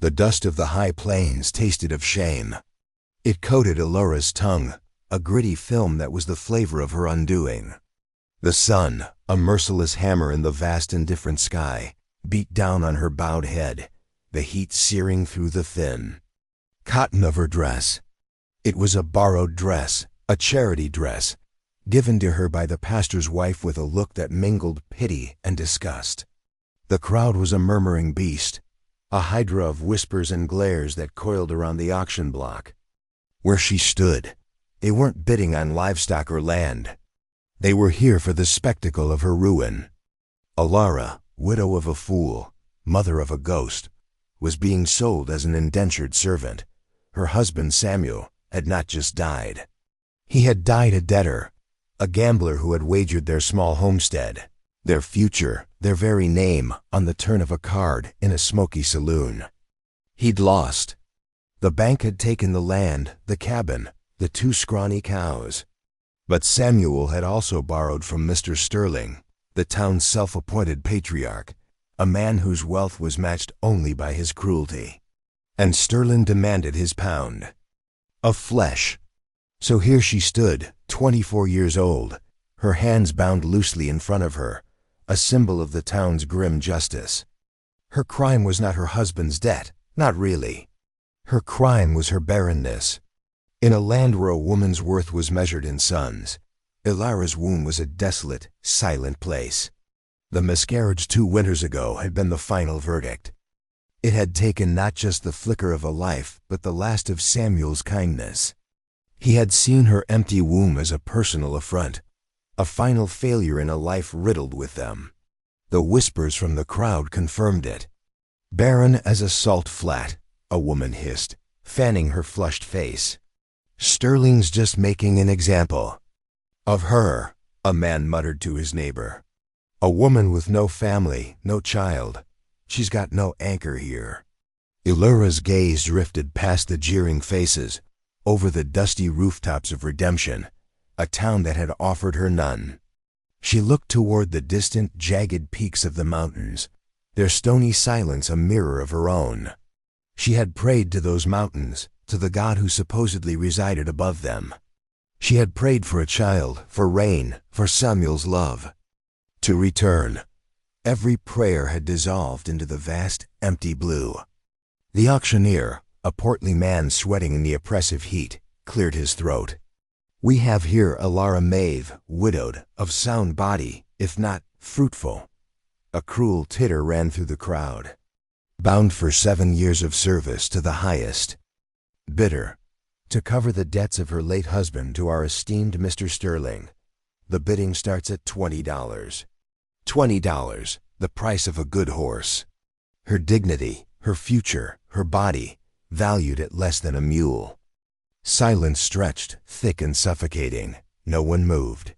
The dust of the high plains tasted of shame. It coated Elora's tongue, a gritty film that was the flavor of her undoing. The sun, a merciless hammer in the vast indifferent sky, beat down on her bowed head, the heat searing through the thin cotton of her dress. It was a borrowed dress, a charity dress, given to her by the pastor's wife with a look that mingled pity and disgust. The crowd was a murmuring beast, a hydra of whispers and glares that coiled around the auction block. Where she stood, they weren't bidding on livestock or land. They were here for the spectacle of her ruin. Elara, widow of a fool, mother of a ghost, was being sold as an indentured servant. Her husband Samuel had not just died. He had died a debtor, a gambler who had wagered their small homestead, their future, their very name, on the turn of a card in a smoky saloon. He'd lost. The bank had taken the land, the cabin, the 2 scrawny cows. But Samuel had also borrowed from Mr. Sterling, the town's self-appointed patriarch, a man whose wealth was matched only by his cruelty. And Sterling demanded his pound of flesh. So here she stood, 24 years old, her hands bound loosely in front of her, a symbol of the town's grim justice. Her crime was not her husband's debt, not really. Her crime was her barrenness. In a land where a woman's worth was measured in sons, Elara's womb was a desolate, silent place. The miscarriage 2 winters ago had been the final verdict. It had taken not just the flicker of a life, but the last of Samuel's kindness. He had seen her empty womb as a personal affront, a final failure in a life riddled with them. The whispers from the crowd confirmed it. Barren as a salt flat, a woman hissed, fanning her flushed face. Sterling's just making an example of her, a man muttered to his neighbor. A woman with no family, no child. She's got no anchor here. Elora's gaze drifted past the jeering faces, over the dusty rooftops of Redemption, a town that had offered her none. She looked toward the distant, jagged peaks of the mountains, their stony silence a mirror of her own. She had prayed to those mountains, to the God who supposedly resided above them. She had prayed for a child, for rain, for Samuel's love to return. Every prayer had dissolved into the vast, empty blue. The auctioneer, a portly man sweating in the oppressive heat, cleared his throat. "We have here Elara Maeve, widowed, of sound body, if not fruitful." A cruel titter ran through the crowd. "Bound for 7 years of service to the highest bidder, to cover the debts of her late husband to our esteemed Mr. Sterling. The bidding starts at $20. $20, the price of a good horse. Her dignity, her future, her body, valued at less than a mule." Silence stretched, thick and suffocating. No one moved.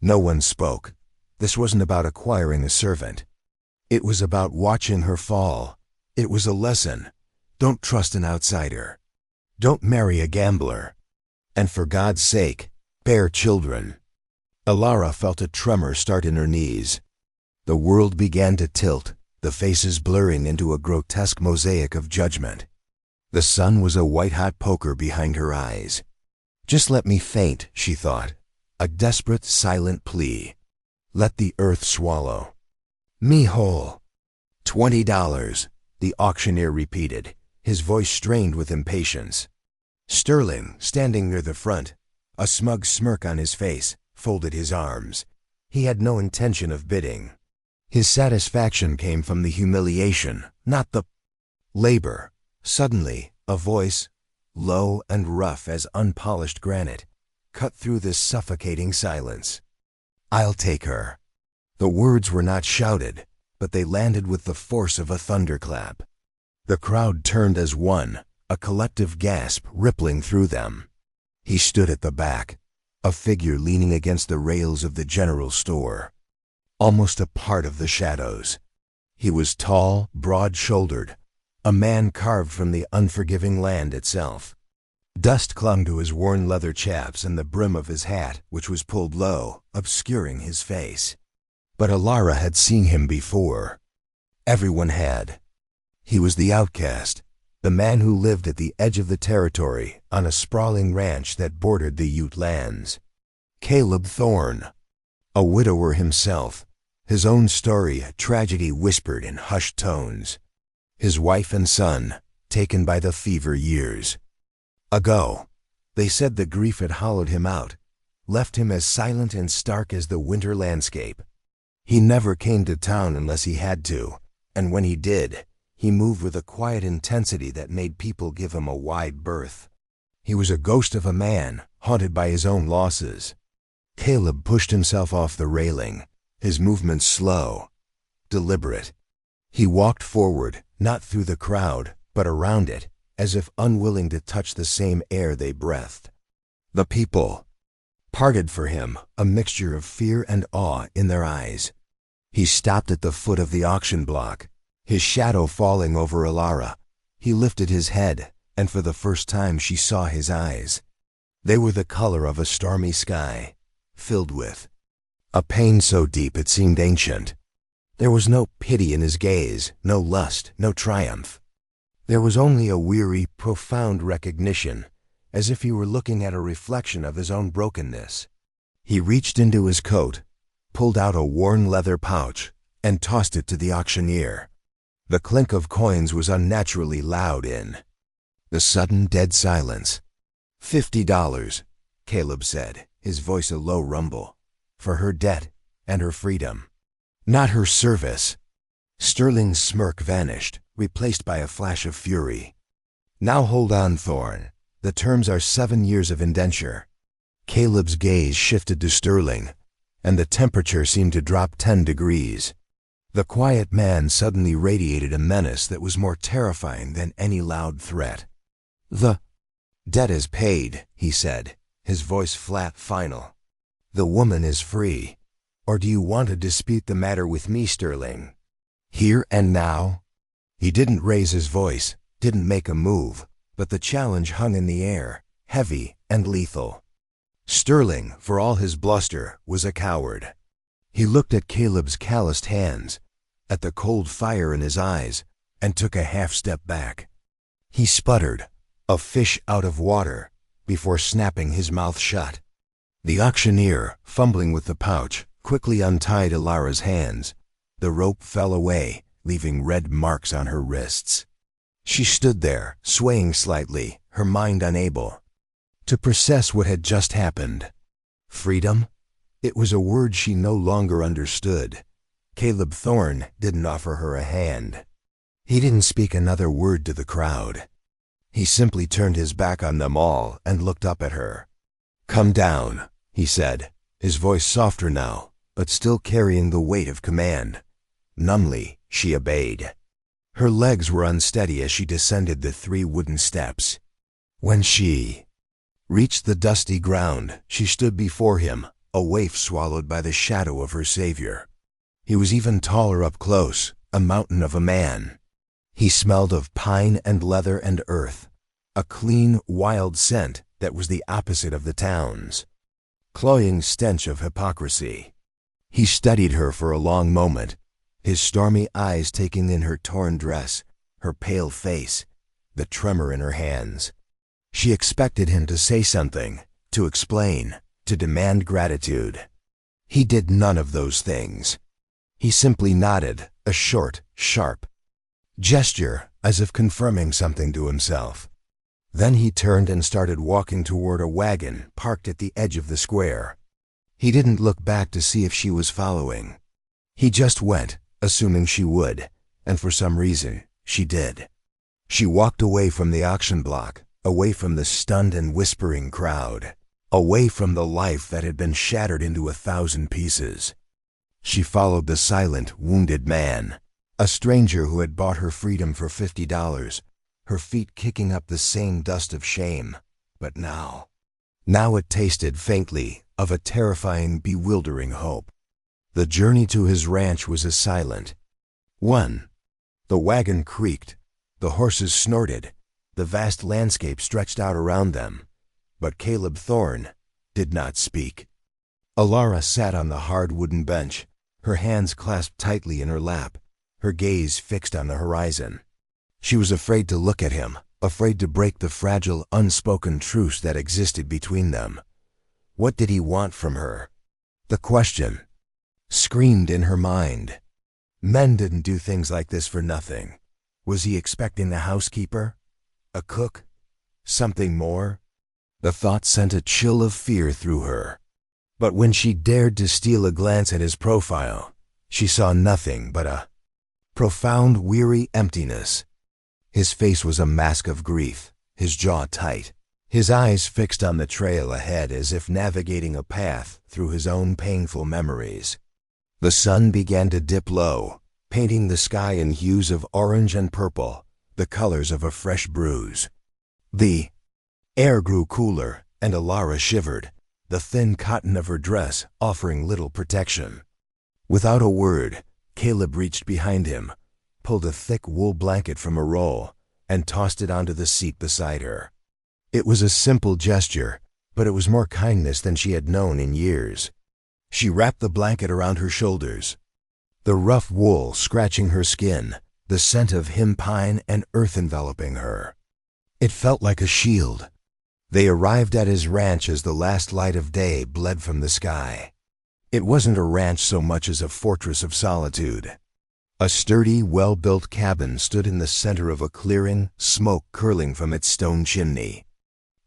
No one spoke. This wasn't about acquiring a servant. It was about watching her fall. It was a lesson. Don't trust an outsider. Don't marry a gambler. And for God's sake, bear children. Elara felt a tremor start in her knees. The world began to tilt, the faces blurring into a grotesque mosaic of judgment. The sun was a white-hot poker behind her eyes. "Just let me faint," she thought, a desperate, silent plea. Let the earth swallow me whole. $20, the auctioneer repeated, his voice strained with impatience. Sterling, standing near the front, a smug smirk on his face, folded his arms. He had no intention of bidding. His satisfaction came from the humiliation, not the labor. Suddenly, a voice, low and rough as unpolished granite, cut through this suffocating silence. "I'll take her." The words were not shouted, but they landed with the force of a thunderclap. The crowd turned as one, a collective gasp rippling through them. He stood at the back, a figure leaning against the rails of the general store, almost a part of the shadows. He was tall, broad-shouldered, a man carved from the unforgiving land itself. Dust clung to his worn leather chaps and the brim of his hat, which was pulled low, obscuring his face. But Elara had seen him before. Everyone had. He was the outcast, the man who lived at the edge of the territory on a sprawling ranch that bordered the Ute lands. Caleb Thorne, a widower himself, his own story a tragedy whispered in hushed tones. His wife and son, taken by the fever years ago. They said the grief had hollowed him out, left him as silent and stark as the winter landscape. He never came to town unless he had to, and when he did, he moved with a quiet intensity that made people give him a wide berth. He was a ghost of a man, haunted by his own losses. Caleb pushed himself off the railing, his movements slow, deliberate. He walked forward, not through the crowd, but around it, as if unwilling to touch the same air they breathed. The people parted for him, a mixture of fear and awe in their eyes. He stopped at the foot of the auction block, his shadow falling over Alara. He lifted his head, and for the first time she saw his eyes. They were the color of a stormy sky, filled with a pain so deep it seemed ancient. There was no pity in his gaze, no lust, no triumph. There was only a weary, profound recognition, as if he were looking at a reflection of his own brokenness. He reached into his coat, pulled out a worn leather pouch, and tossed it to the auctioneer. The clink of coins was unnaturally loud in the sudden dead silence. $50, Caleb said, his voice a low rumble, for her debt and her freedom, not her service. Sterling's smirk vanished, replaced by a flash of fury. Now hold on, Thorne. The terms are 7 years of indenture. Caleb's gaze shifted to Sterling, and the temperature seemed to drop 10 degrees. The quiet man suddenly radiated a menace that was more terrifying than any loud threat. The debt is paid, he said, his voice flat, final. The woman is free. Or do you want to dispute the matter with me, Sterling? Here and now? He didn't raise his voice, didn't make a move, but the challenge hung in the air, heavy and lethal. Sterling, for all his bluster, was a coward. He looked at Caleb's calloused hands, at the cold fire in his eyes, and took a half-step back. He sputtered, a fish out of water, before snapping his mouth shut. The auctioneer, fumbling with the pouch, quickly untied Alara's hands. The rope fell away, leaving red marks on her wrists. She stood there, swaying slightly, her mind unable to process what had just happened. Freedom? It was a word she no longer understood. Caleb Thorne didn't offer her a hand. He didn't speak another word to the crowd. He simply turned his back on them all and looked up at her. "Come down," he said, his voice softer now, but still carrying the weight of command. Numbly, she obeyed. Her legs were unsteady as she descended the 3 wooden steps. When she reached the dusty ground, she stood before him, a waif swallowed by the shadow of her savior. He was even taller up close, a mountain of a man. He smelled of pine and leather and earth, a clean, wild scent that was the opposite of the town's cloying stench of hypocrisy. He studied her for a long moment, his stormy eyes taking in her torn dress, her pale face, the tremor in her hands. She expected him to say something, to explain, to demand gratitude. He did none of those things. He simply nodded, a short, sharp gesture, as if confirming something to himself. Then he turned and started walking toward a wagon parked at the edge of the square. He didn't look back to see if she was following. He just went, assuming she would, and for some reason, she did. She walked away from the auction block, away from the stunned and whispering crowd, away from the life that had been shattered into 1,000 pieces. She followed the silent, wounded man, a stranger who had bought her freedom for $50, her feet kicking up the same dust of shame. But now it tasted faintly of a terrifying, bewildering hope. The journey to his ranch was a silent one. The wagon creaked, the horses snorted, the vast landscape stretched out around them. But Caleb Thorne did not speak. Alara sat on the hard wooden bench, her hands clasped tightly in her lap, her gaze fixed on the horizon. She was afraid to look at him, afraid to break the fragile, unspoken truce that existed between them. What did he want from her? The question screamed in her mind. Men didn't do things like this for nothing. Was he expecting a housekeeper? A cook? Something more? The thought sent a chill of fear through her. But when she dared to steal a glance at his profile, she saw nothing but a profound, weary emptiness. His face was a mask of grief, his jaw tight, his eyes fixed on the trail ahead as if navigating a path through his own painful memories. The sun began to dip low, painting the sky in hues of orange and purple, the colors of a fresh bruise. The air grew cooler, and Alara shivered, the thin cotton of her dress offering little protection. Without a word, Caleb reached behind him, pulled a thick wool blanket from a roll, and tossed it onto the seat beside her. It was a simple gesture, but it was more kindness than she had known in years. She wrapped the blanket around her shoulders, the rough wool scratching her skin, the scent of hemp pine and earth enveloping her. It felt like a shield. They arrived at his ranch as the last light of day bled from the sky. It wasn't a ranch so much as a fortress of solitude. A sturdy, well-built cabin stood in the center of a clearing, smoke curling from its stone chimney.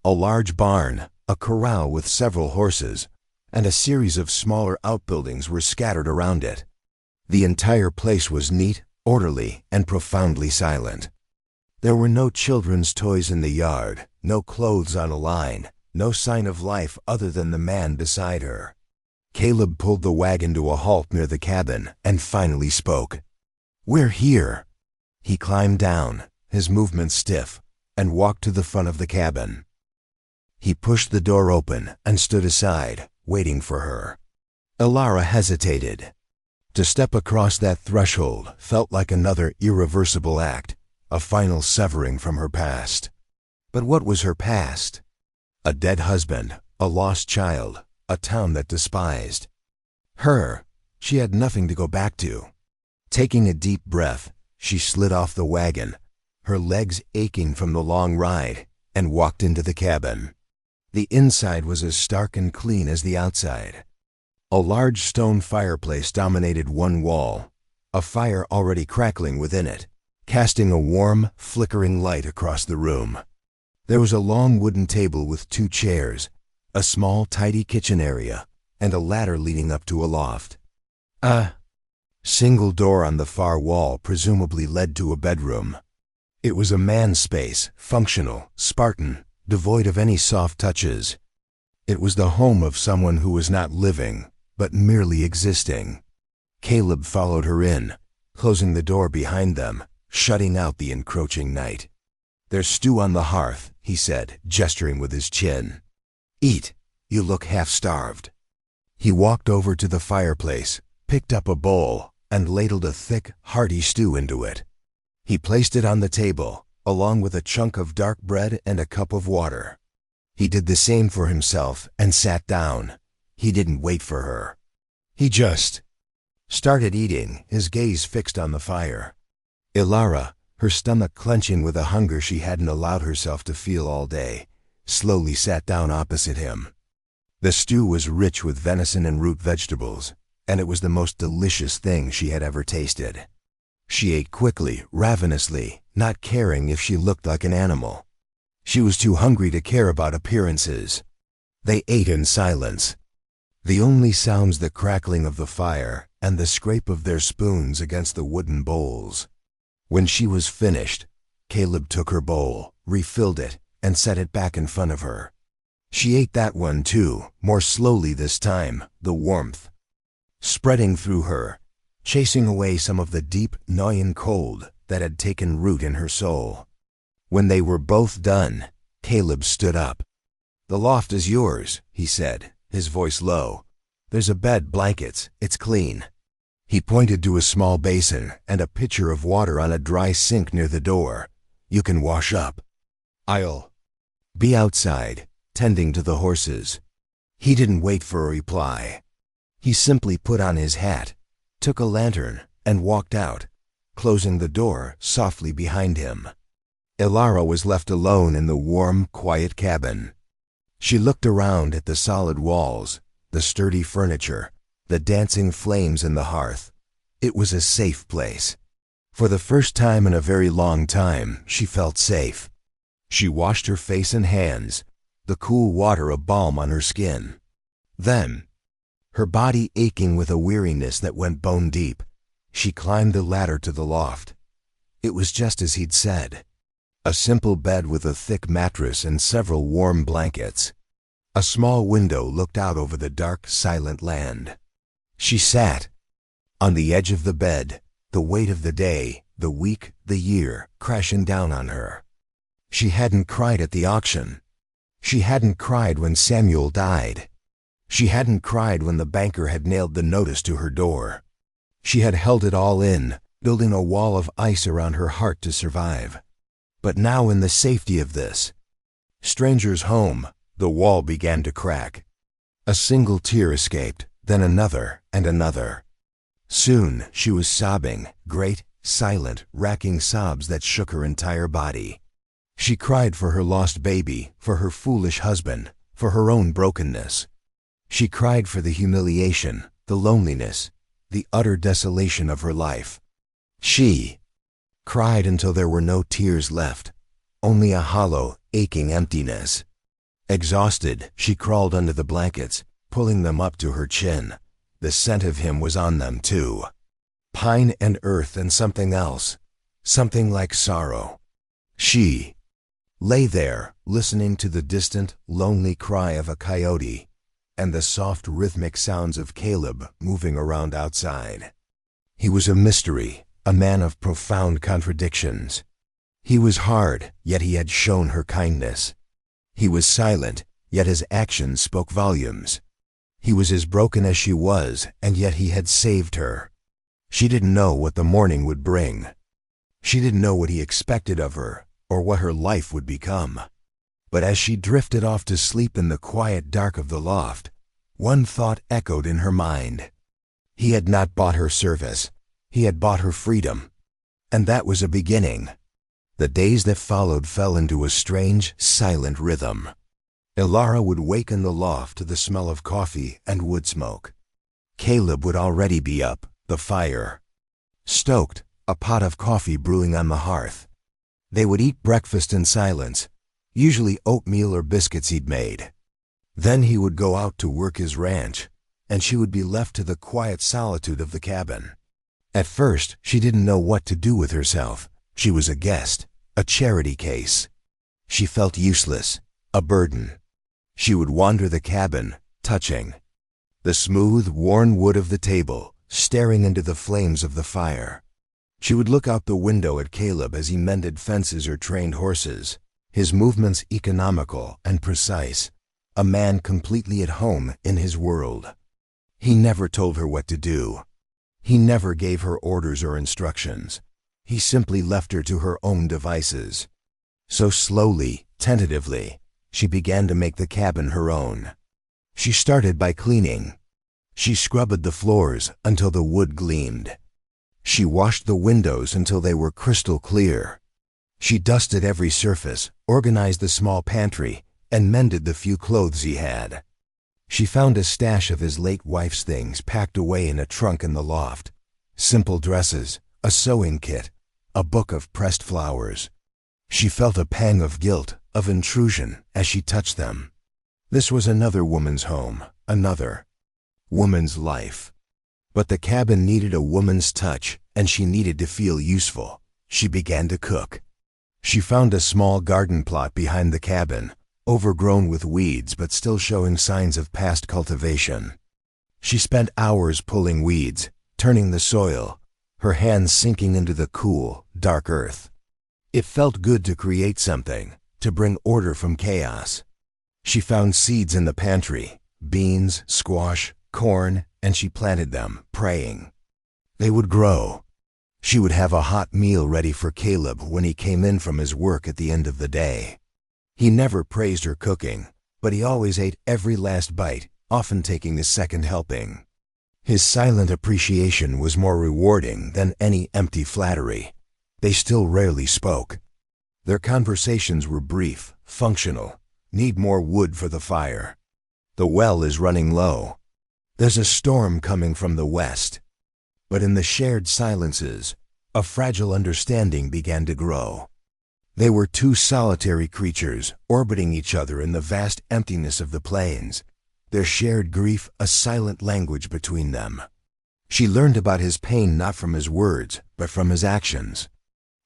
A large barn, a corral with several horses, and a series of smaller outbuildings were scattered around it. The entire place was neat, orderly, and profoundly silent. There were no children's toys in the yard, no clothes on a line, no sign of life other than the man beside her. Caleb pulled the wagon to a halt near the cabin and finally spoke. "We're here." He climbed down, his movements stiff, and walked to the front of the cabin. He pushed the door open and stood aside, waiting for her. Alara hesitated. To step across that threshold felt like another irreversible act, a final severing from her past. But what was her past? A dead husband, a lost child, a town that despised her. She had nothing to go back to. Taking a deep breath, she slid off the wagon, her legs aching from the long ride, and walked into the cabin. The inside was as stark and clean as the outside. A large stone fireplace dominated one wall, a fire already crackling within it, casting a warm, flickering light across the room. There was a long wooden table with 2 chairs, a small, tidy kitchen area, and a ladder leading up to a loft. A single door on the far wall presumably led to a bedroom. It was a man's space, functional, Spartan, devoid of any soft touches. It was the home of someone who was not living, but merely existing. Caleb followed her in, closing the door behind them, shutting out the encroaching night. "There's stew on the hearth," he said, gesturing with his chin. "Eat. You look half-starved." He walked over to the fireplace, picked up a bowl, and ladled a thick, hearty stew into it. He placed it on the table, along with a chunk of dark bread and a cup of water. He did the same for himself and sat down. He didn't wait for her. He just started eating, his gaze fixed on the fire. Alara, her stomach clenching with a hunger she hadn't allowed herself to feel all day, slowly sat down opposite him. The stew was rich with venison and root vegetables, and it was the most delicious thing she had ever tasted. She ate quickly, ravenously, not caring if she looked like an animal. She was too hungry to care about appearances. They ate in silence. The only sounds the crackling of the fire and the scrape of their spoons against the wooden bowls. When she was finished, Caleb took her bowl, refilled it, and set it back in front of her. She ate that one too, more slowly this time, the warmth spreading through her, chasing away some of the deep, gnawing cold that had taken root in her soul. When they were both done, Caleb stood up. "The loft is yours," he said, his voice low. "There's a bed, blankets, it's clean." He pointed to a small basin and a pitcher of water on a dry sink near the door. "You can wash up. I'll be outside, tending to the horses." He didn't wait for a reply. He simply put on his hat, took a lantern, and walked out, closing the door softly behind him. Ilara was left alone in the warm, quiet cabin. She looked around at the solid walls, the sturdy furniture, the dancing flames in the hearth. It was a safe place. For the first time in a very long time, she felt safe. She washed her face and hands, the cool water a balm on her skin. Then, her body aching with a weariness that went bone deep, she climbed the ladder to the loft. It was just as he'd said. A simple bed with a thick mattress and several warm blankets. A small window looked out over the dark, silent land. She sat on the edge of the bed, the weight of the day, the week, the year, crashing down on her. She hadn't cried at the auction. She hadn't cried when Samuel died. She hadn't cried when the banker had nailed the notice to her door. She had held it all in, building a wall of ice around her heart to survive. But now in the safety of this stranger's home, the wall began to crack. A single tear escaped, then another and another. Soon she was sobbing, great, silent, racking sobs that shook her entire body. She cried for her lost baby, for her foolish husband, for her own brokenness. She cried for the humiliation, the loneliness, the utter desolation of her life. She cried until there were no tears left, only a hollow, aching emptiness. Exhausted, she crawled under the blankets, pulling them up to her chin. The scent of him was on them too. Pine and earth and something else, something like sorrow. She lay there, listening to the distant, lonely cry of a coyote and the soft rhythmic sounds of Caleb moving around outside. He was a mystery, a man of profound contradictions. He was hard, yet he had shown her kindness. He was silent, yet his actions spoke volumes. He was as broken as she was, and yet he had saved her. She didn't know what the morning would bring. She didn't know what he expected of her, or what her life would become. But as she drifted off to sleep in the quiet dark of the loft, one thought echoed in her mind. He had not bought her service. He had bought her freedom. And that was a beginning. The days that followed fell into a strange, silent rhythm. Ilara would wake in the loft to the smell of coffee and wood smoke. Caleb would already be up, the fire stoked, a pot of coffee brewing on the hearth. They would eat breakfast in silence, usually oatmeal or biscuits he'd made. Then he would go out to work his ranch, and she would be left to the quiet solitude of the cabin. At first, she didn't know what to do with herself. She was a guest, a charity case. She felt useless, a burden. She would wander the cabin, touching the smooth, worn wood of the table, staring into the flames of the fire. She would look out the window at Caleb as he mended fences or trained horses, his movements economical and precise, a man completely at home in his world. He never told her what to do. He never gave her orders or instructions. He simply left her to her own devices. So slowly, tentatively, she began to make the cabin her own. She started by cleaning. She scrubbed the floors until the wood gleamed. She washed the windows until they were crystal clear. She dusted every surface, organized the small pantry, and mended the few clothes he had. She found a stash of his late wife's things packed away in a trunk in the loft. Simple dresses, a sewing kit, a book of pressed flowers. She felt a pang of guilt, of intrusion, as she touched them. This was another woman's home, another woman's life. But the cabin needed a woman's touch, and she needed to feel useful. She began to cook. She found a small garden plot behind the cabin, overgrown with weeds but still showing signs of past cultivation. She spent hours pulling weeds, turning the soil, her hands sinking into the cool, dark earth. It felt good to create something, to bring order from chaos. She found seeds in the pantry, beans, squash, corn, and she planted them, praying they would grow. She would have a hot meal ready for Caleb when he came in from his work at the end of the day. He never praised her cooking, but he always ate every last bite, often taking the second helping. His silent appreciation was more rewarding than any empty flattery. They still rarely spoke. Their conversations were brief, functional. Need more wood for the fire. The well is running low. There's a storm coming from the west. But in the shared silences, a fragile understanding began to grow. They were two solitary creatures orbiting each other in the vast emptiness of the plains, their shared grief a silent language between them. She learned about his pain not from his words, but from his actions.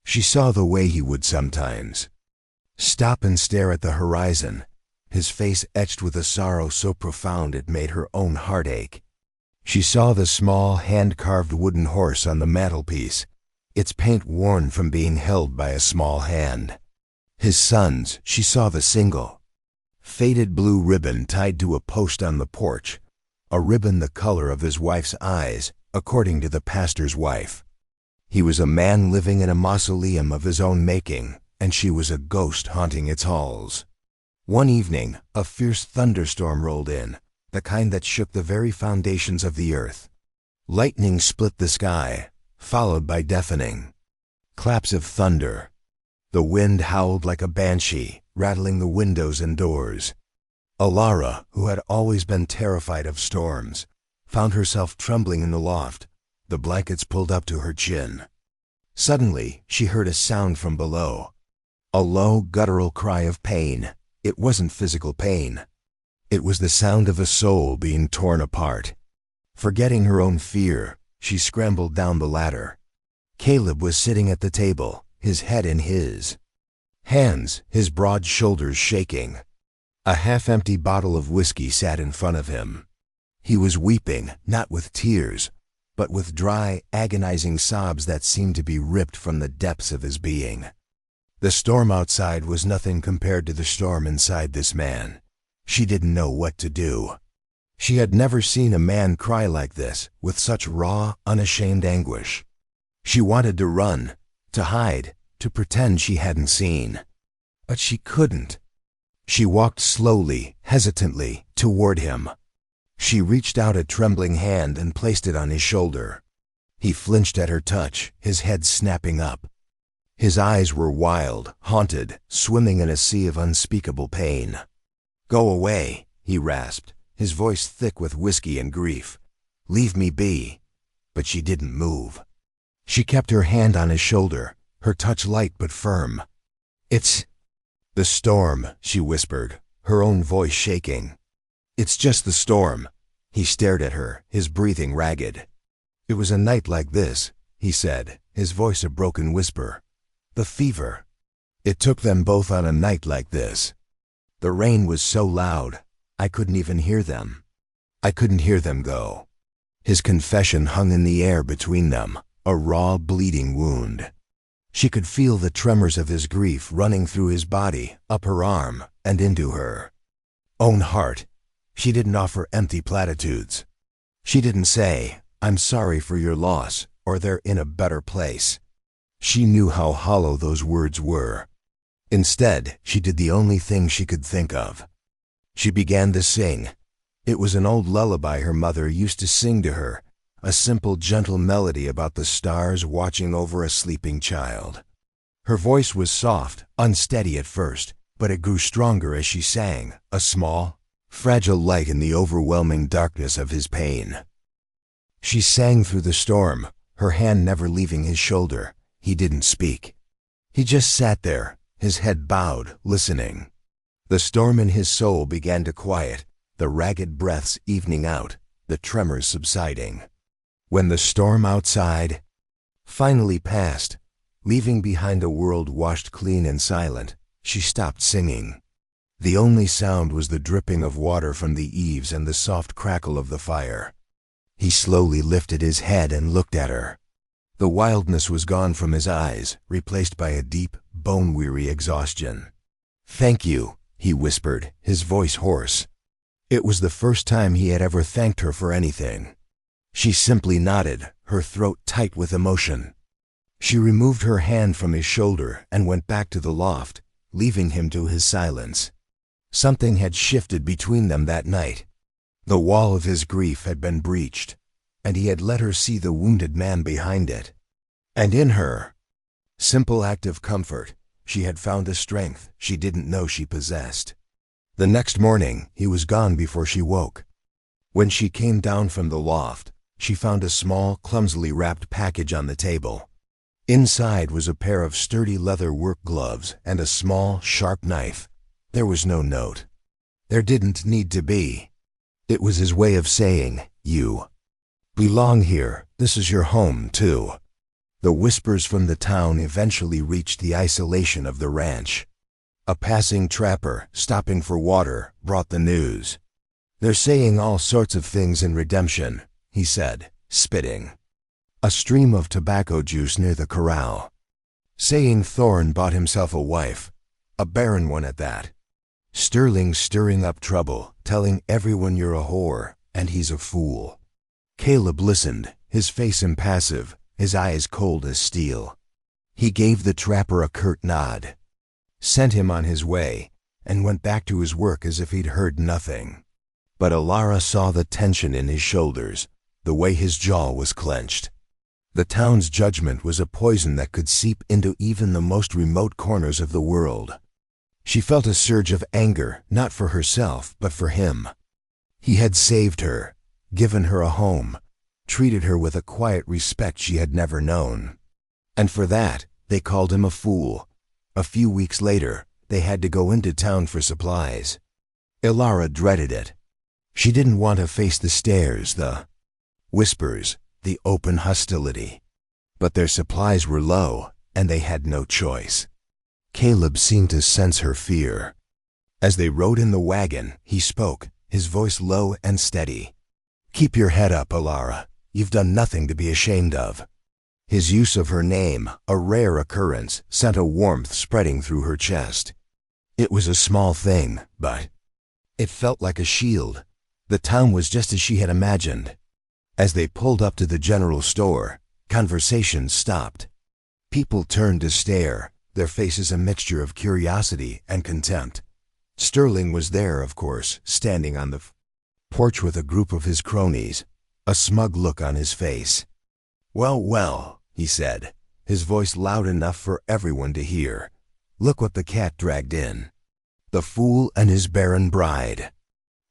She saw the way he would sometimes stop and stare at the horizon, his face etched with a sorrow so profound it made her own heart ache. She saw the small, hand-carved wooden horse on the mantelpiece, its paint worn from being held by a small hand. His son's, she saw the single, faded blue ribbon tied to a post on the porch, a ribbon the color of his wife's eyes, according to the pastor's wife. He was a man living in a mausoleum of his own making, and she was a ghost haunting its halls. One evening, a fierce thunderstorm rolled in, the kind that shook the very foundations of the earth. Lightning split the sky, followed by deafening claps of thunder. The wind howled like a banshee, rattling the windows and doors. Alara, who had always been terrified of storms, found herself trembling in the loft, the blankets pulled up to her chin. Suddenly, she heard a sound from below. A low, guttural cry of pain. It wasn't physical pain. It was the sound of a soul being torn apart. Forgetting her own fear, she scrambled down the ladder. Caleb was sitting at the table, his head in his hands, his broad shoulders shaking. A half-empty bottle of whiskey sat in front of him. He was weeping, not with tears, but with dry, agonizing sobs that seemed to be ripped from the depths of his being. The storm outside was nothing compared to the storm inside this man. She didn't know what to do. She had never seen a man cry like this, with such raw, unashamed anguish. She wanted to run, to hide, to pretend she hadn't seen. But she couldn't. She walked slowly, hesitantly, toward him. She reached out a trembling hand and placed it on his shoulder. He flinched at her touch, his head snapping up. His eyes were wild, haunted, swimming in a sea of unspeakable pain. "Go away," he rasped, his voice thick with whiskey and grief. "Leave me be." But she didn't move. She kept her hand on his shoulder, her touch light but firm. "It's the storm," she whispered, her own voice shaking. "It's just the storm." He stared at her, his breathing ragged. "It was a night like this," he said, his voice a broken whisper. "The fever. It took them both on a night like this. The rain was so loud, I couldn't even hear them. I couldn't hear them go." His confession hung in the air between them, a raw, bleeding wound. She could feel the tremors of his grief running through his body, up her arm, and into her own heart. She didn't offer empty platitudes. She didn't say, "I'm sorry for your loss," or "they're in a better place." She knew how hollow those words were. Instead, she did the only thing she could think of. She began to sing. It was an old lullaby her mother used to sing to her, a simple, gentle melody about the stars watching over a sleeping child. Her voice was soft, unsteady at first, but it grew stronger as she sang, a small, fragile light in the overwhelming darkness of his pain. She sang through the storm, her hand never leaving his shoulder. He didn't speak. He just sat there, his head bowed, listening. The storm in his soul began to quiet, the ragged breaths evening out, the tremors subsiding. When the storm outside finally passed, leaving behind a world washed clean and silent, she stopped singing. The only sound was the dripping of water from the eaves and the soft crackle of the fire. He slowly lifted his head and looked at her. The wildness was gone from his eyes, replaced by a deep, bone-weary exhaustion. "Thank you," he whispered, his voice hoarse. It was the first time he had ever thanked her for anything. She simply nodded, her throat tight with emotion. She removed her hand from his shoulder and went back to the loft, leaving him to his silence. Something had shifted between them that night. The wall of his grief had been breached. and he had let her see the wounded man behind it. And in her simple act of comfort, she had found a strength she didn't know she possessed. The next morning, he was gone before she woke. When she came down from the loft, she found a small, clumsily wrapped package on the table. Inside was a pair of sturdy leather work gloves and a small, sharp knife. There was no note. There didn't need to be. It was his way of saying, "You belong here. This is your home, too." The whispers from the town eventually reached the isolation of the ranch. A passing trapper, stopping for water, brought the news. "They're saying all sorts of things in redemption," he said, spitting. A stream of tobacco juice near the corral. Saying Thorne bought himself a wife, a barren one at that. Sterling stirring up trouble, telling everyone you're a whore, and he's a fool. Caleb listened, his face impassive, his eyes cold as steel. He gave the trapper a curt nod, sent him on his way, and went back to his work as if he'd heard nothing. But Alara saw the tension in his shoulders, the way his jaw was clenched. The town's judgment was a poison that could seep into even the most remote corners of the world. She felt a surge of anger, not for herself, but for him. He had saved her, given her a home, treated her with a quiet respect she had never known. And for that, they called him a fool. A few weeks later, they had to go into town for supplies. Ilara dreaded it. She didn't want to face the stares, the whispers, the open hostility. But their supplies were low, and they had no choice. Caleb seemed to sense her fear. As they rode in the wagon, he spoke, his voice low and steady. "Keep your head up, Alara. You've done nothing to be ashamed of." His use of her name, a rare occurrence, sent a warmth spreading through her chest. It was a small thing, but it felt like a shield. The town was just as she had imagined. As they pulled up to the general store, conversation stopped. People turned to stare, their faces a mixture of curiosity and contempt. Sterling was there, of course, standing on the porch with a group of his cronies, a smug look on his face. "Well, well," he said, his voice loud enough for everyone to hear. "Look what the cat dragged in. The fool and his barren bride."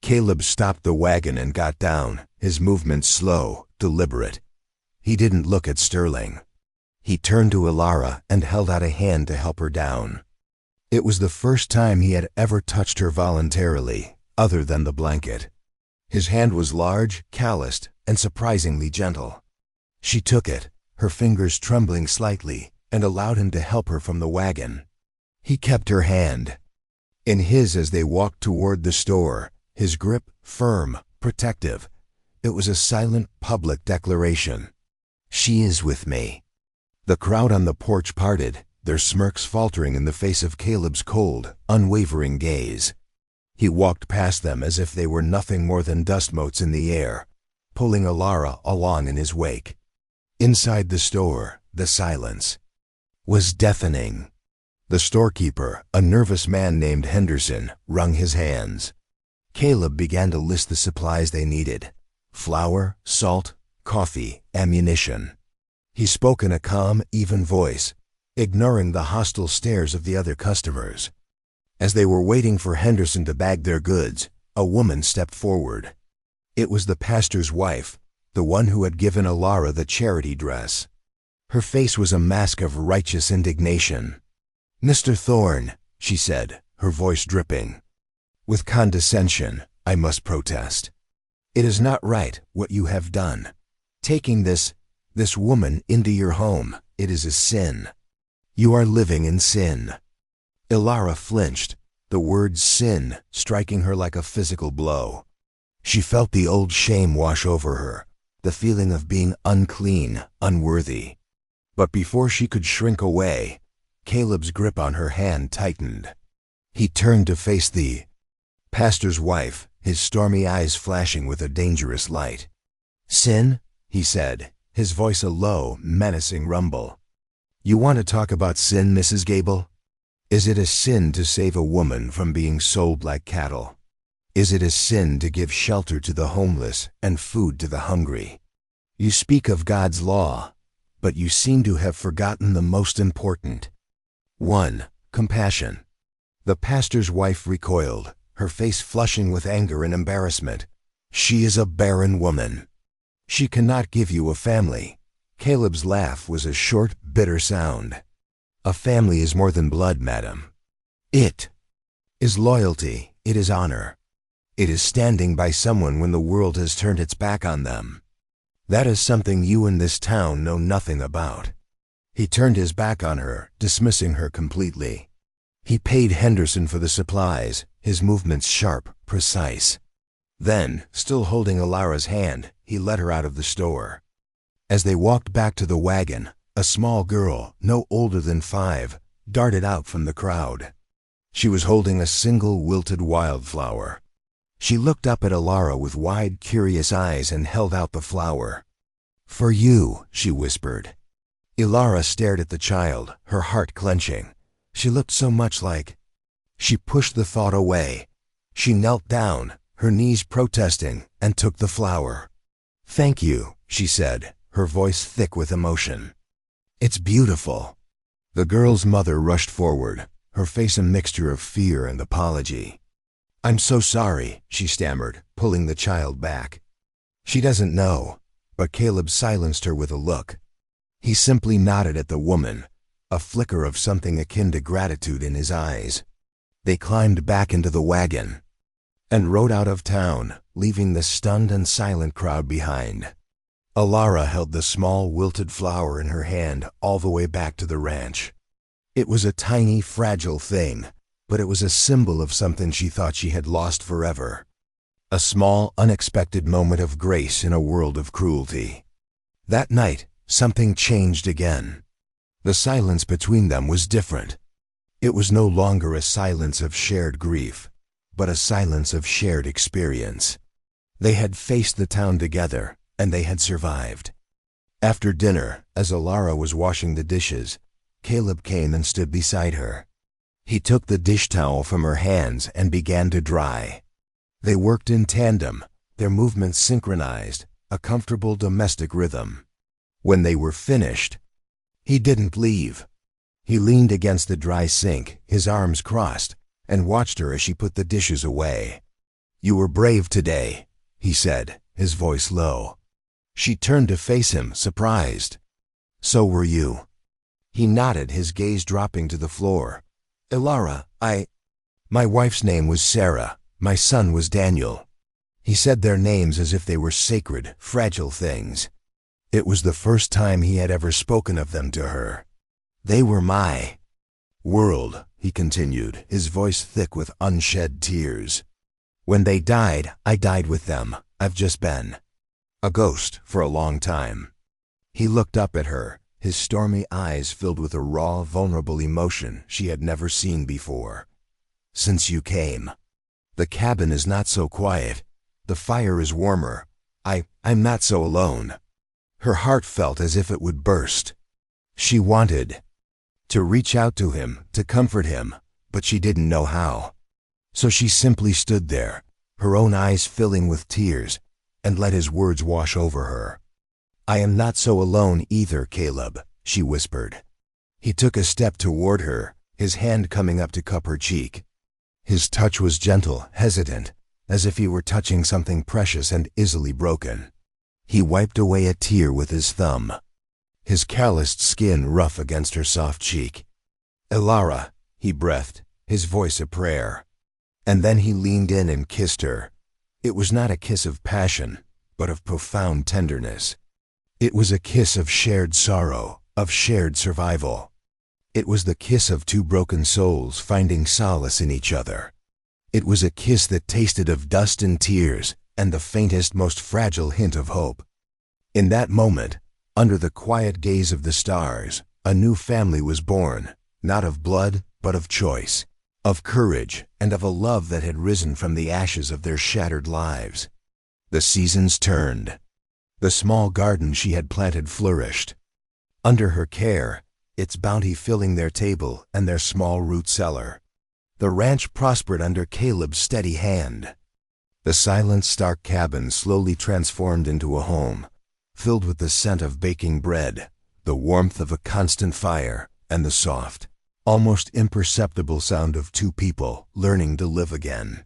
Caleb stopped the wagon and got down, his movements slow, deliberate. He didn't look at Sterling. He turned to Ilara and held out a hand to help her down. It was the first time he had ever touched her voluntarily, other than the blanket. His hand was large, calloused, and surprisingly gentle. She took it, her fingers trembling slightly, and allowed him to help her from the wagon. He kept her hand in his as they walked toward the store, his grip firm, protective. It was a silent, public declaration. "She is with me." The crowd on the porch parted, their smirks faltering in the face of Caleb's cold, unwavering gaze. He walked past them as if they were nothing more than dust motes in the air, pulling Ilara along in his wake. Inside the store, the silence was deafening. The storekeeper, a nervous man named Henderson, wrung his hands. Caleb began to list the supplies they needed: flour, salt, coffee, ammunition. He spoke in a calm, even voice, ignoring the hostile stares of the other customers. As they were waiting for Henderson to bag their goods, a woman stepped forward. It was the pastor's wife, the one who had given Ilara the charity dress. Her face was a mask of righteous indignation. "Mr. Thorne," she said, her voice dripping. "With condescension, I must protest. It is not right what you have done. Taking this woman into your home, it is a sin. You are living in sin." Ilara flinched, the word sin striking her like a physical blow. She felt the old shame wash over her, the feeling of being unclean, unworthy. But before she could shrink away, Caleb's grip on her hand tightened. He turned to face the pastor's wife, his stormy eyes flashing with a dangerous light. "Sin?" he said, his voice a low, menacing rumble. "You want to talk about sin, Mrs. Gable? Is it a sin to save a woman from being sold like cattle? Is it a sin to give shelter to the homeless and food to the hungry? You speak of God's law, but you seem to have forgotten the most important. 1. Compassion. The pastor's wife recoiled, her face flushing with anger and embarrassment. She is a barren woman. She cannot give you a family. Caleb's laugh was a short, bitter sound. A family is more than blood, madam. It is loyalty, it is honor. It is standing by someone when the world has turned its back on them. That is something you in this town know nothing about. He turned his back on her, dismissing her completely. He paid Henderson for the supplies, his movements sharp, precise. Then, still holding Alara's hand, he led her out of the store. As they walked back to the wagon, a small girl, no older than 5, darted out from the crowd. She was holding a single wilted wildflower. She looked up at Alara with wide, curious eyes and held out the flower. "For you," she whispered. Alara stared at the child, her heart clenching. She looked so much like... She pushed the thought away. She knelt down, her knees protesting, and took the flower. "Thank you," she said, her voice thick with emotion. "It's beautiful." The girl's mother rushed forward, her face a mixture of fear and apology. "I'm so sorry," she stammered, pulling the child back. "She doesn't know," but Caleb silenced her with a look. He simply nodded at the woman, a flicker of something akin to gratitude in his eyes. They climbed back into the wagon and rode out of town, leaving the stunned and silent crowd behind. Alara held the small wilted flower in her hand all the way back to the ranch. It was a tiny, fragile thing, but it was a symbol of something she thought she had lost forever. A small, unexpected moment of grace in a world of cruelty. That night, something changed again. The silence between them was different. It was no longer a silence of shared grief, but a silence of shared experience. They had faced the town together, and they had survived. After dinner, as Alara was washing the dishes, Caleb came and stood beside her. He took the dish towel from her hands and began to dry. They worked in tandem, their movements synchronized, a comfortable domestic rhythm. When they were finished, he didn't leave. He leaned against the dry sink, his arms crossed, and watched her as she put the dishes away. "You were brave today," he said, his voice low. She turned to face him, surprised. "So were you." He nodded, his gaze dropping to the floor. "Alara, my wife's name was Sarah. My son was Daniel." He said their names as if they were sacred, fragile things. It was the first time he had ever spoken of them to her. "They were my world," he continued, his voice thick with unshed tears. "When they died, I died with them. I've just been a ghost for a long time." He looked up at her, his stormy eyes filled with a raw, vulnerable emotion she had never seen before. "Since you came, the cabin is not so quiet. The fire is warmer. I'm not so alone." Her heart felt as if it would burst. She wanted to reach out to him, to comfort him, but she didn't know how. So she simply stood there, her own eyes filling with tears, and let his words wash over her. "I am not so alone either, Caleb," she whispered. He took a step toward her, his hand coming up to cup her cheek. His touch was gentle, hesitant, as if he were touching something precious and easily broken. He wiped away a tear with his thumb, his calloused skin rough against her soft cheek. "Alara," he breathed, his voice a prayer. And then he leaned in and kissed her. It was not a kiss of passion, but of profound tenderness. It was a kiss of shared sorrow, of shared survival. It was the kiss of two broken souls finding solace in each other. It was a kiss that tasted of dust and tears and the faintest, most fragile hint of hope. In that moment, under the quiet gaze of the stars, a new family was born, not of blood, but of choice, of courage, and of a love that had risen from the ashes of their shattered lives. The seasons turned. The small garden she had planted flourished. Under her care, its bounty filling their table and their small root cellar. The ranch prospered under Caleb's steady hand. The silent, stark cabin slowly transformed into a home, filled with the scent of baking bread, the warmth of a constant fire, and the soft, almost imperceptible sound of two people learning to live again.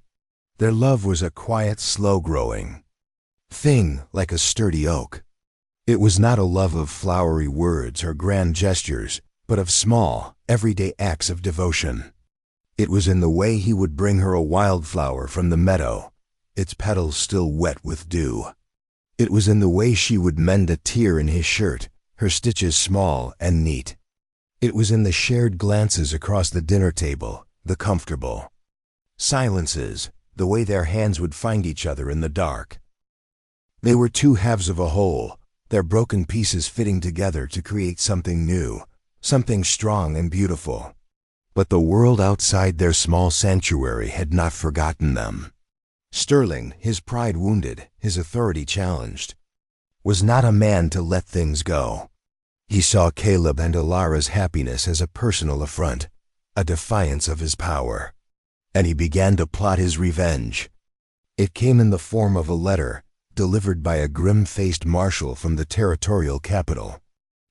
Their love was a quiet, slow-growing thing like a sturdy oak. It was not a love of flowery words or grand gestures, but of small, everyday acts of devotion. It was in the way he would bring her a wildflower from the meadow, its petals still wet with dew. It was in the way she would mend a tear in his shirt, her stitches small and neat. It was in the shared glances across the dinner table, the comfortable silences, the way their hands would find each other in the dark. They were two halves of a whole, their broken pieces fitting together to create something new, something strong and beautiful. But the world outside their small sanctuary had not forgotten them. Sterling, his pride wounded, his authority challenged, was not a man to let things go. He saw Caleb and Ilara's happiness as a personal affront, a defiance of his power. And he began to plot his revenge. It came in the form of a letter, delivered by a grim-faced marshal from the territorial capital.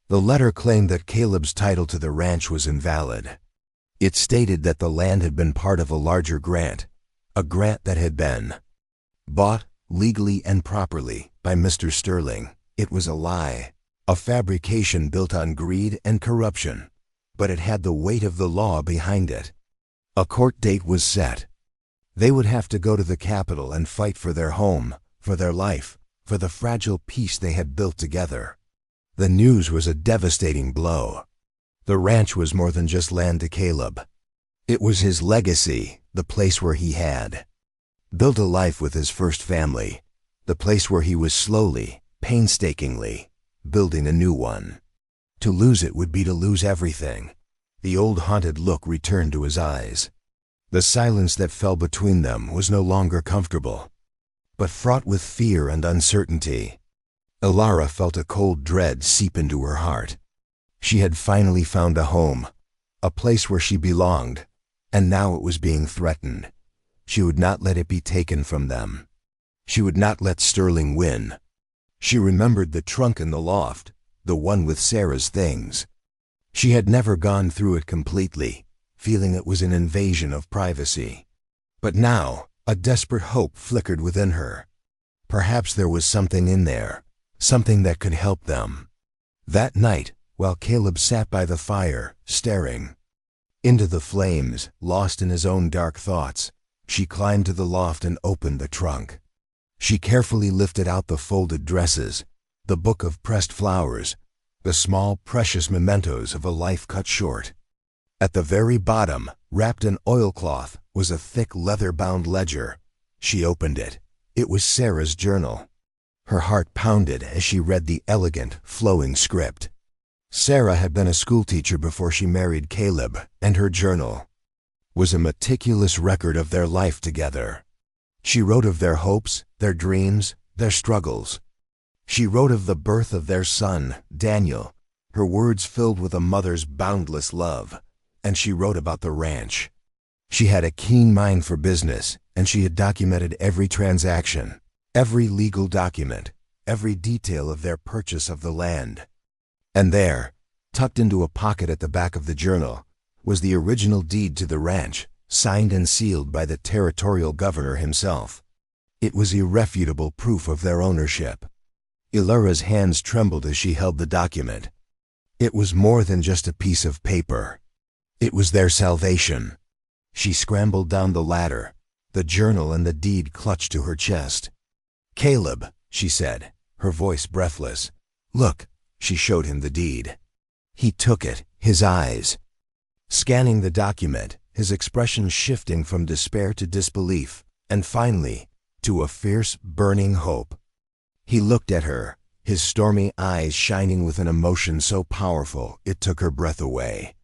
The letter claimed that Caleb's title to the ranch was invalid. It stated that the land had been part of a larger grant, a grant that had been bought, legally and properly, by Mr. Sterling. It was a lie, a fabrication built on greed and corruption, but it had the weight of the law behind it. A court date was set. They would have to go to the capital and fight for their home, for their life, for the fragile peace they had built together. The news was a devastating blow. The ranch was more than just land to Caleb. It was his legacy, the place where he had built a life with his first family, the place where he was slowly, painstakingly, building a new one. To lose it would be to lose everything. The old haunted look returned to his eyes. The silence that fell between them was no longer comfortable, but fraught with fear and uncertainty. Ilara felt a cold dread seep into her heart. She had finally found a home, a place where she belonged, and now it was being threatened. She would not let it be taken from them. She would not let Sterling win. She remembered the trunk in the loft, the one with Sarah's things. She had never gone through it completely, feeling it was an invasion of privacy. But now, a desperate hope flickered within her. Perhaps there was something in there, something that could help them. That night, while Caleb sat by the fire, staring into the flames, lost in his own dark thoughts, she climbed to the loft and opened the trunk. She carefully lifted out the folded dresses, the book of pressed flowers, the small, precious mementos of a life cut short. At the very bottom, wrapped in oilcloth, was a thick leather-bound ledger. She opened it. It was Sarah's journal. Her heart pounded as she read the elegant, flowing script. Sarah had been a schoolteacher before she married Caleb, and her journal was a meticulous record of their life together. She wrote of their hopes, their dreams, their struggles. She wrote of the birth of their son, Daniel, her words filled with a mother's boundless love, and she wrote about the ranch. She had a keen mind for business, and she had documented every transaction, every legal document, every detail of their purchase of the land. And there, tucked into a pocket at the back of the journal, was the original deed to the ranch, signed and sealed by the territorial governor himself. It was irrefutable proof of their ownership. Ilara's hands trembled as she held the document. It was more than just a piece of paper. It was their salvation. She scrambled down the ladder, the journal and the deed clutched to her chest. "Caleb," she said, her voice breathless. "Look." She showed him the deed. He took it, his eyes scanning the document, his expression shifting from despair to disbelief, and finally, to a fierce, burning hope. He looked at her, his stormy eyes shining with an emotion so powerful it took her breath away.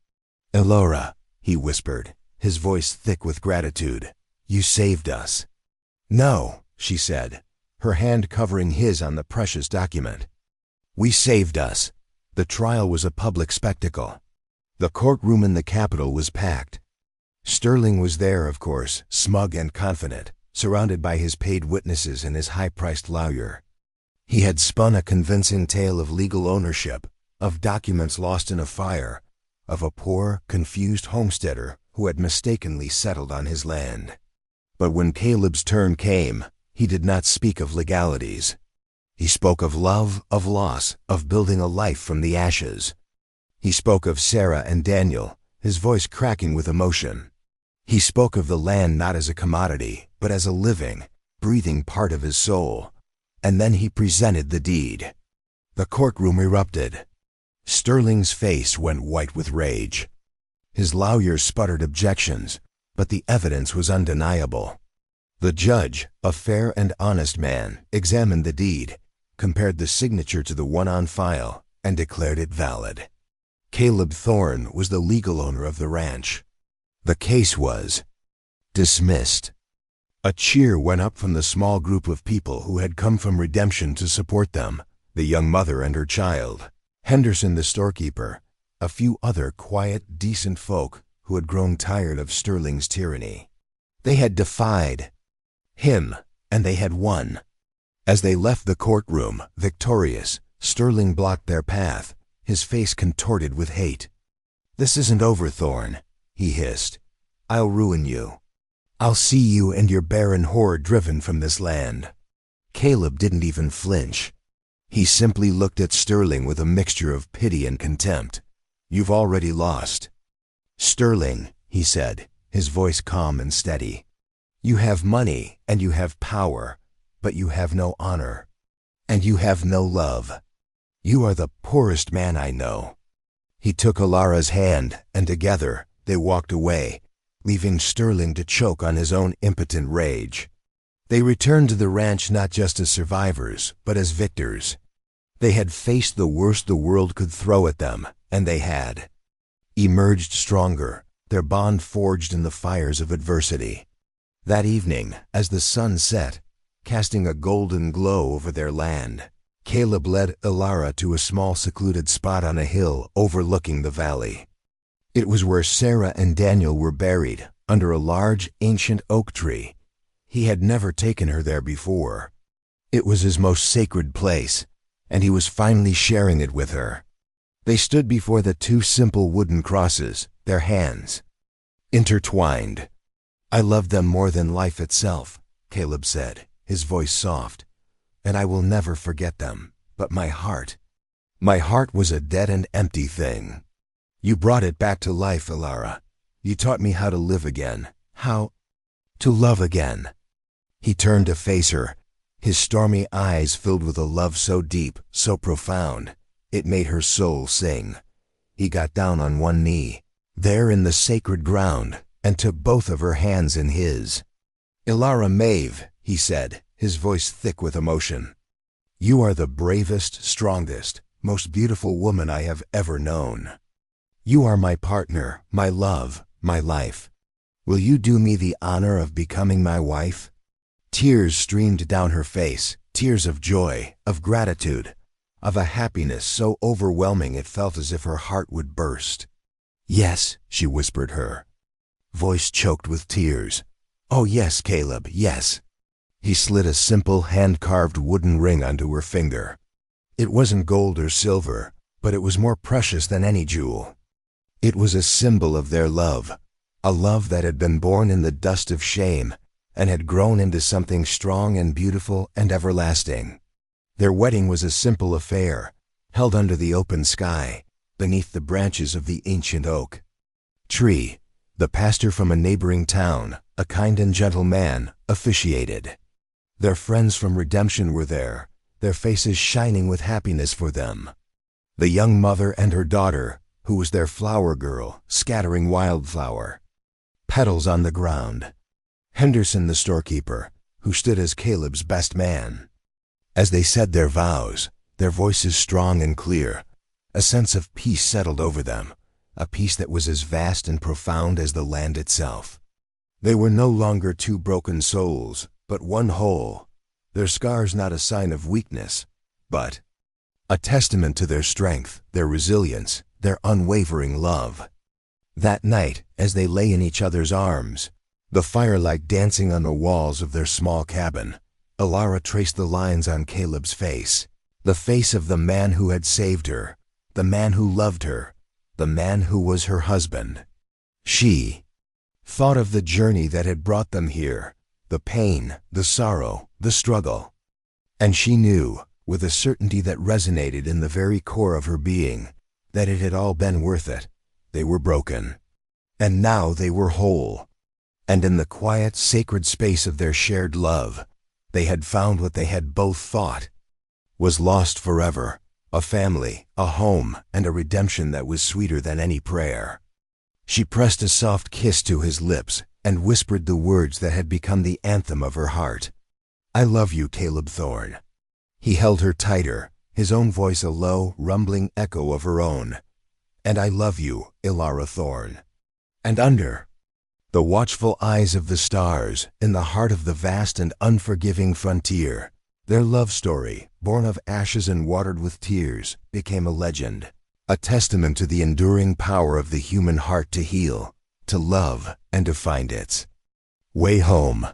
"Ilara," he whispered, his voice thick with gratitude, "you saved us." "No," she said, her hand covering his on the precious document. "We saved us." The trial was a public spectacle. The courtroom in the capital was packed. Sterling was there, of course, smug and confident, surrounded by his paid witnesses and his high-priced lawyer. He had spun a convincing tale of legal ownership, of documents lost in a fire, of a poor, confused homesteader who had mistakenly settled on his land. But when Caleb's turn came, he did not speak of legalities. He spoke of love, of loss, of building a life from the ashes. He spoke of Sarah and Daniel, his voice cracking with emotion. He spoke of the land not as a commodity, but as a living, breathing part of his soul. And then he presented the deed. The courtroom erupted. Sterling's face went white with rage. His lawyers sputtered objections, but the evidence was undeniable. The judge, a fair and honest man, examined the deed, compared the signature to the one on file, and declared it valid. Caleb Thorne was the legal owner of the ranch. The case was dismissed. A cheer went up from the small group of people who had come from Redemption to support them, the young mother and her child, Henderson the storekeeper, a few other quiet, decent folk who had grown tired of Sterling's tyranny. They had defied him, and they had won. As they left the courtroom, victorious, Sterling blocked their path, his face contorted with hate. "This isn't over, Thorne," he hissed. "I'll ruin you. I'll see you and your barren horde driven from this land." Caleb didn't even flinch. He simply looked at Sterling with a mixture of pity and contempt. "You've already lost." "Sterling," he said, his voice calm and steady, "you have money and you have power, but you have no honor. And you have no love. You are the poorest man I know." He took Alara's hand, and together they walked away, leaving Sterling to choke on his own impotent rage. They returned to the ranch not just as survivors, but as victors. They had faced the worst the world could throw at them, and they had emerged stronger, their bond forged in the fires of adversity. That evening, as the sun set, casting a golden glow over their land, Caleb led Alara to a small secluded spot on a hill overlooking the valley. It was where Sarah and Daniel were buried, under a large, ancient oak tree. He had never taken her there before. It was his most sacred place, and he was finally sharing it with her. They stood before the two simple wooden crosses, their hands intertwined. "I love them more than life itself," Caleb said, his voice soft, "and I will never forget them, but my heart was a dead and empty thing. You brought it back to life, Alara. You taught me how to live again, how to love again." He turned to face her, his stormy eyes filled with a love so deep, so profound, it made her soul sing. He got down on one knee, there in the sacred ground, and took both of her hands in his. "Alara Maeve," he said, his voice thick with emotion, "you are the bravest, strongest, most beautiful woman I have ever known. You are my partner, my love, my life. Will you do me the honor of becoming my wife?" Tears streamed down her face, tears of joy, of gratitude, of a happiness so overwhelming it felt as if her heart would burst. "Yes," she whispered her voice choked with tears. "Oh yes, Caleb, yes." He slid a simple hand-carved wooden ring onto her finger. It wasn't gold or silver, but it was more precious than any jewel. It was a symbol of their love, a love that had been born in the dust of shame and had grown into something strong and beautiful and everlasting. Their wedding was a simple affair, held under the open sky, beneath the branches of the ancient oak tree. The pastor from a neighboring town, a kind and gentle man, officiated. Their friends from Redemption were there, their faces shining with happiness for them. The young mother and her daughter, who was their flower girl, scattering wildflower petals on the ground. Henderson the storekeeper, who stood as Caleb's best man. As they said their vows, their voices strong and clear, a sense of peace settled over them, a peace that was as vast and profound as the land itself. They were no longer two broken souls, but one whole, their scars not a sign of weakness, but a testament to their strength, their resilience, their unwavering love. That night, as they lay in each other's arms, the firelight dancing on the walls of their small cabin, Ilara traced the lines on Caleb's face, the face of the man who had saved her, the man who loved her, the man who was her husband. She thought of the journey that had brought them here, the pain, the sorrow, the struggle. And she knew, with a certainty that resonated in the very core of her being, that it had all been worth it. They were broken. And now they were whole. And in the quiet, sacred space of their shared love, they had found what they had both thought was lost forever, a family, a home, and a redemption that was sweeter than any prayer. She pressed a soft kiss to his lips and whispered the words that had become the anthem of her heart. "I love you, Caleb Thorne." He held her tighter, his own voice a low, rumbling echo of her own. "And I love you, Ilara Thorne." And under the watchful eyes of the stars, in the heart of the vast and unforgiving frontier, their love story, born of ashes and watered with tears, became a legend, a testament to the enduring power of the human heart to heal, to love, and to find its way home.